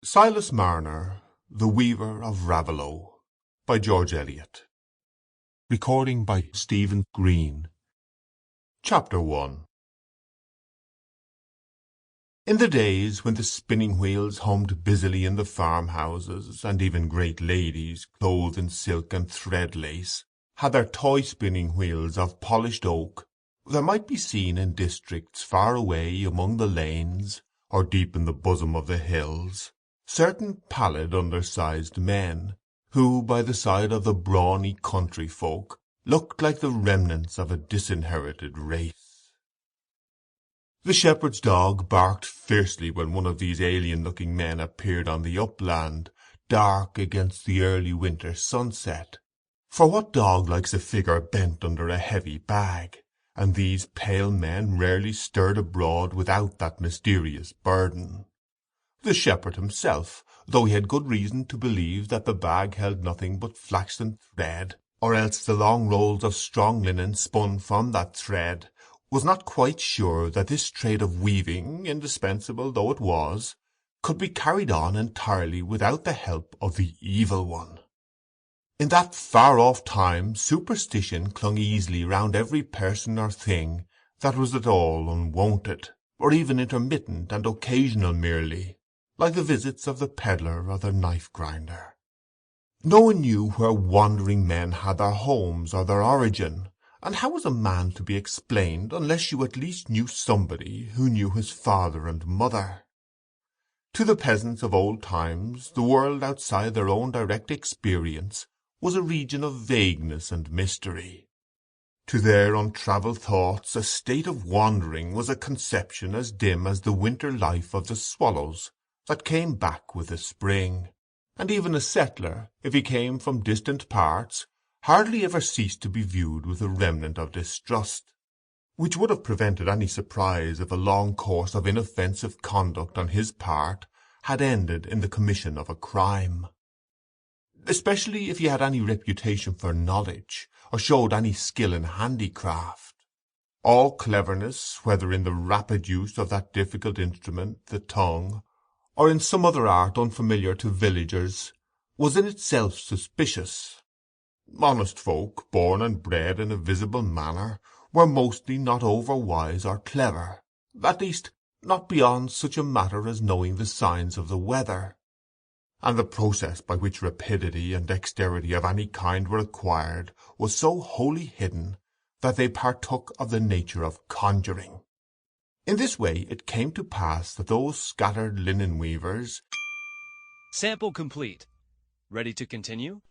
Silas Marner, The Weaver of Raveloe, by George Eliot. Recording by Stephen Green. Chapter 1. In the days when the spinning wheels hummed busily in the farmhouses, and even great ladies, clothed in silk and thread lace, had their toy spinning wheels of polished oak, there might be seen in districts far away among the lanes, or deep in the bosom of the hills, certain pallid undersized men, who by the side of the brawny country folk looked like the remnants of a disinherited race. The shepherd's dog barked fiercely when one of these alien-looking men appeared on the upland, dark against the early winter sunset. For what dog likes a figure bent under a heavy bag? And these pale men rarely stirred abroad without that mysterious burden. The shepherd himself, though he had good reason to believe that the bag held nothing but flaxen thread, or else the long rolls of strong linen spun from that thread, was not quite sure that this trade of weaving, indispensable though it was, could be carried on entirely without the help of the evil one. In that far-off time superstition clung easily round every person or thing that was at all unwonted, or even intermittent and occasional merely, like the visits of the pedlar or the knife-grinder. No one knew where wandering men had their homes or their origin, and how was a man to be explained unless you at least knew somebody who knew his father and mother? To the peasants of old times, the world outside their own direct experience was a region of vagueness and mystery. To their untravelled thoughts a state of wandering was a conception as dim as the winter life of the swallows that came back with the spring, and even a settler, if he came from distant parts, hardly ever ceased to be viewed with a remnant of distrust, which would have prevented any surprise if a long course of inoffensive conduct on his part had ended in the commission of a crime. Especially if he had any reputation for knowledge, or showed any skill in handicraft. All cleverness, whether in the rapid use of that difficult instrument, the tongue, or in some other art unfamiliar to villagers, was in itself suspicious. Honest folk, born and bred in a visible manner, were mostly not over-wise or clever, at least not beyond such a matter as knowing the signs of the weather. And the process by which rapidity and dexterity of any kind were acquired was so wholly hidden that they partook of the nature of conjuring. In this way it came to pass that those scattered linen weavers— Sample complete. Ready to continue?